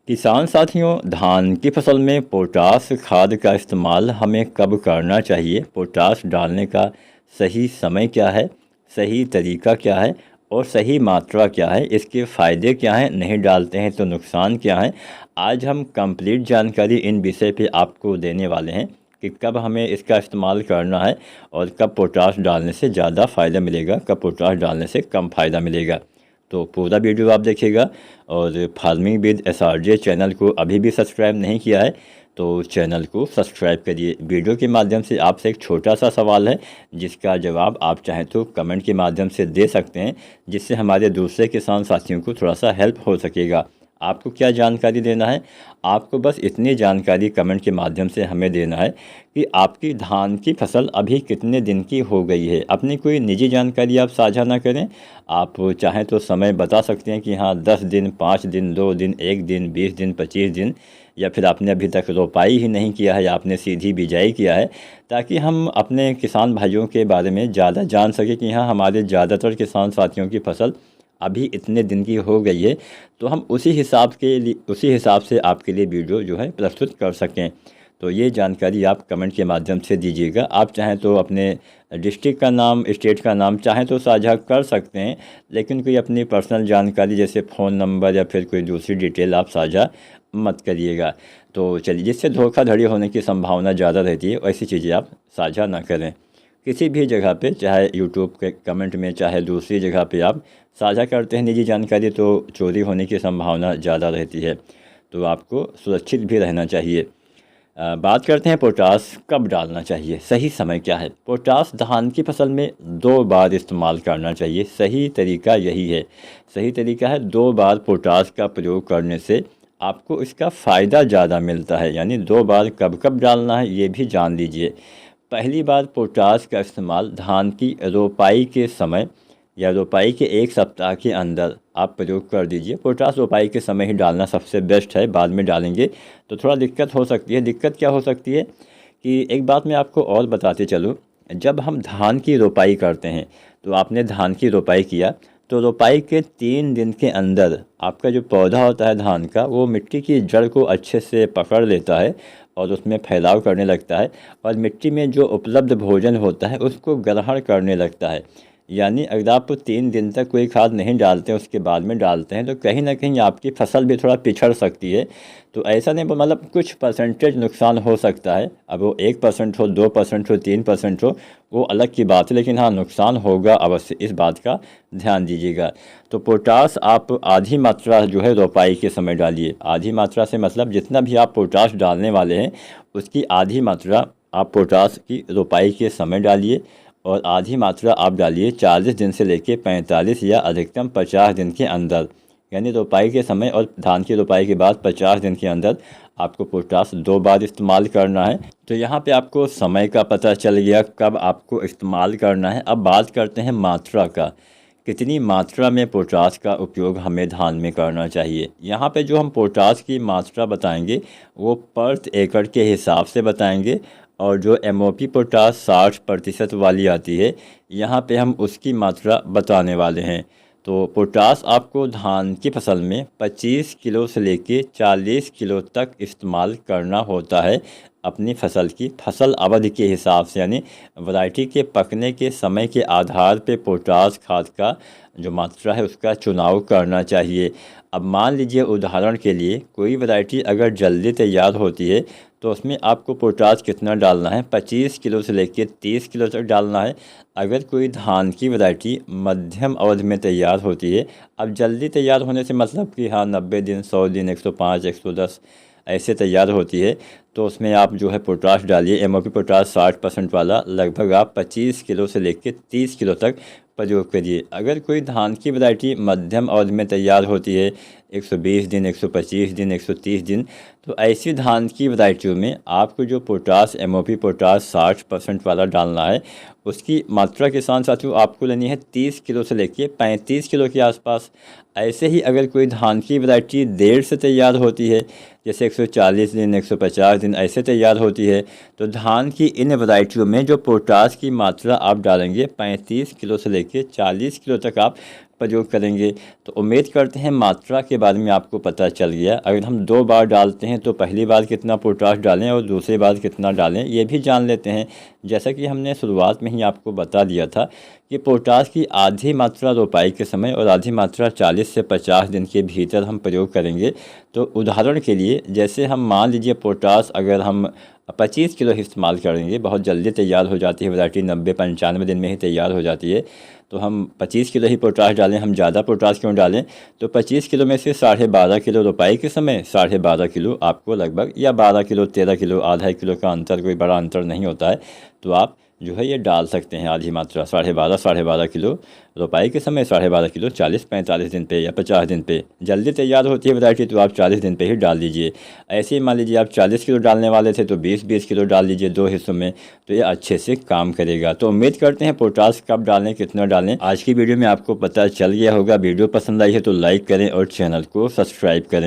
किसान साथियों, धान की फसल में पोटास खाद का इस्तेमाल हमें कब करना चाहिए? पोटास डालने का सही समय क्या है? सही तरीका क्या है? और सही मात्रा क्या है? इसके फ़ायदे क्या हैं? नहीं डालते हैं तो नुकसान क्या है? आज हम कंप्लीट जानकारी इन विषय पे आपको देने वाले हैं कि कब हमें इसका इस्तेमाल करना है और कब पोटास डालने से ज़्यादा फ़ायदा मिलेगा, कब पोटास डालने से कम फ़ायदा मिलेगा। तो पूरा वीडियो आप देखिएगा। और फार्मिंग विद एसआरजे चैनल को अभी भी सब्सक्राइब नहीं किया है तो चैनल को सब्सक्राइब करिए। वीडियो के माध्यम से आपसे एक छोटा सा सवाल है जिसका जवाब आप चाहें तो कमेंट के माध्यम से दे सकते हैं, जिससे हमारे दूसरे किसान साथियों को थोड़ा सा हेल्प हो सकेगा। आपको क्या जानकारी देना है? आपको बस इतनी जानकारी कमेंट के माध्यम से हमें देना है कि आपकी धान की फसल अभी कितने दिन की हो गई है। अपनी कोई निजी जानकारी आप साझा ना करें। आप चाहें तो समय बता सकते हैं कि हाँ 10 दिन, 5 दिन, 2 दिन, 1 दिन, 20 दिन, 25 दिन, या फिर आपने अभी तक रोपाई ही नहीं किया है या आपने सीधी बिजाई किया है, ताकि हम अपने किसान भाइयों के बारे में ज़्यादा जान सकें कि हाँ हमारे ज़्यादातर किसान साथियों की फसल अभी इतने दिन की हो गई है, तो हम उसी हिसाब से आपके लिए वीडियो जो है प्रस्तुत कर सकें। तो ये जानकारी आप कमेंट के माध्यम से दीजिएगा। आप चाहें तो अपने डिस्ट्रिक्ट का नाम, स्टेट का नाम चाहें तो साझा कर सकते हैं, लेकिन कोई अपनी पर्सनल जानकारी जैसे फ़ोन नंबर या फिर कोई दूसरी डिटेल आप साझा मत करिएगा। तो चलिए, जिससे धोखाधड़ी होने की संभावना ज़्यादा रहती है, ऐसी चीज़ें आप साझा ना करें। किसी भी जगह पे, चाहे यूट्यूब के कमेंट में, चाहे दूसरी जगह पे आप साझा करते हैं निजी जानकारी, तो चोरी होने की संभावना ज़्यादा रहती है। तो आपको सुरक्षित भी रहना चाहिए। बात करते हैं पोटास कब डालना चाहिए, सही समय क्या है? पोटास धान की फसल में 2 बार इस्तेमाल करना चाहिए। सही तरीका यही है। सही तरीका है 2 बार पोटास का प्रयोग करने से आपको इसका फ़ायदा ज़्यादा मिलता है। यानी 2 बार कब कब डालना है ये भी जान लीजिए। पहली बार पोटास का इस्तेमाल धान की रोपाई के समय या रोपाई के 1 सप्ताह के अंदर आप प्रयोग कर दीजिए। पोटास रोपाई के समय ही डालना सबसे बेस्ट है, बाद में डालेंगे तो थोड़ा दिक्कत हो सकती है। दिक्कत क्या हो सकती है कि एक बात मैं आपको और बताते चलूँ, जब हम धान की रोपाई करते हैं तो आपने धान की रोपाई किया तो रोपाई के 3 दिन के अंदर आपका जो पौधा होता है धान का, वो मिट्टी की जड़ को अच्छे से पकड़ लेता है और उसमें फैलाव करने लगता है और मिट्टी में जो उपलब्ध भोजन होता है उसको ग्रहण करने लगता है। यानी अगर आप 3 दिन तक कोई खाद नहीं डालते हैं, उसके बाद में डालते हैं, तो कहीं ना कहीं आपकी फसल भी थोड़ा पिछड़ सकती है। तो ऐसा नहीं, मतलब कुछ परसेंटेज नुकसान हो सकता है। अब वो 1% हो, 2% हो, 3% हो, वो अलग की बात है, लेकिन हाँ नुकसान होगा अवश्य, इस बात का ध्यान दीजिएगा। तो पोटास आप आधी मात्रा जो है रोपाई के समय डालिए। आधी मात्रा से मतलब जितना भी आप पोटास डालने वाले हैं उसकी आधी मात्रा आप पोटास की रोपाई के समय डालिए और आधी मात्रा आप डालिए 40 दिन से लेकर 45 या अधिकतम 50 दिन के अंदर। यानी रोपाई के समय और धान की रोपाई के बाद 50 दिन के अंदर आपको पोटास 2 बार इस्तेमाल करना है। तो यहाँ पे आपको समय का पता चल गया कब आपको इस्तेमाल करना है। अब बात करते हैं मात्रा का, कितनी मात्रा में पोटास का उपयोग हमें धान में करना चाहिए। यहाँ पे जो हम पोटास की मात्रा बताएंगे वो पर एकड़ के हिसाब से बताएंगे, और जो एमओपी पोटास 60% वाली आती है, यहाँ पे हम उसकी मात्रा बताने वाले हैं। तो पोटास आपको धान की फसल में 25 किलो से लेके 40 किलो तक इस्तेमाल करना होता है अपनी फसल की फसल अवधि के हिसाब से। यानी वैरायटी के पकने के समय के आधार पे पोटास खाद का जो मात्रा है उसका चुनाव करना चाहिए। अब मान लीजिए उदाहरण के लिए कोई वैरायटी अगर जल्दी तैयार होती है तो उसमें आपको पोटास कितना डालना है, 25 किलो से लेकर 30 किलो तक डालना है। अगर कोई धान की वैरायटी मध्यम अवधि में तैयार होती है, अब जल्दी तैयार होने से मतलब कि हाँ 90 दिन, 100 दिन, 105, 110 ऐसे तैयार होती है, तो उसमें आप जो है पोटास डालिए। एमओपी पोटास 60% वाला लगभग आप 25 किलो से लेकर 30 किलो तक प्रयोग करिए। अगर कोई धान की वैरायटी मध्यम अवधि में तैयार होती है, 120 दिन, 125 दिन, 130 दिन, तो ऐसी धान की वैरायटियों में आपको जो पोटास एमओपी पोटास 60% वाला डालना है, उसकी मात्रा के साथ साथियों आपको लेनी है 30 किलो से लेके 35 किलो के आसपास। ऐसे ही अगर कोई धान की वैरायटी देर से तैयार होती है, जैसे 140 दिन, 150 दिन ऐसे तैयार होती है, तो धान की इन वैरायटियों में जो पोटास की मात्रा आप डालेंगे 35 किलो से लेके 40 किलो तक आप प्रयोग करेंगे। तो उम्मीद करते हैं मात्रा के बारे में आपको पता चल गया। अगर हम 2 बार डालते हैं तो पहली बार कितना पोटाश डालें और दूसरी बार कितना डालें ये भी जान लेते हैं। जैसा कि हमने शुरुआत में ही आपको बता दिया था कि पोटाश की आधी मात्रा रोपाई के समय और आधी मात्रा 40 से 50 दिन के भीतर हम प्रयोग करेंगे। तो उदाहरण के लिए जैसे हम मान लीजिए पोटाश अगर हम 25 किलो इस्तेमाल करेंगे, बहुत जल्दी तैयार हो जाती है वैरायटी, 90-95 दिन में ही तैयार हो जाती है। तो हम 25 किलो ही पोटाश डालें, हम ज़्यादा पोटाश क्यों डालें? तो 25 किलो में से 12.5 किलो रोपाई के समय, 12.5 किलो आपको लगभग, या 12 किलो 13 किलो, आधा किलो का अंतर, कोई बड़ा अंतर नहीं होता है। तो आप जो है ये डाल सकते हैं आधी मात्रा, 12.5 किलो रोपाई के समय, 12.5 किलो 40-45 दिन पे या 50 दिन पे। जल्दी तैयार होती है वैरायटी तो आप 40 दिन पे ही डाल दीजिए। ऐसे ही मान लीजिए आप 40 किलो डालने वाले थे तो 20-20 किलो डाल लीजिए 2 हिस्सों में, तो ये अच्छे से काम करेगा। तो उम्मीद करते हैं पोटाश कब डालें, कितना डालें, आज की वीडियो में आपको पता चल गया होगा। वीडियो पसंद आई है तो लाइक करें और चैनल को सब्सक्राइब करें।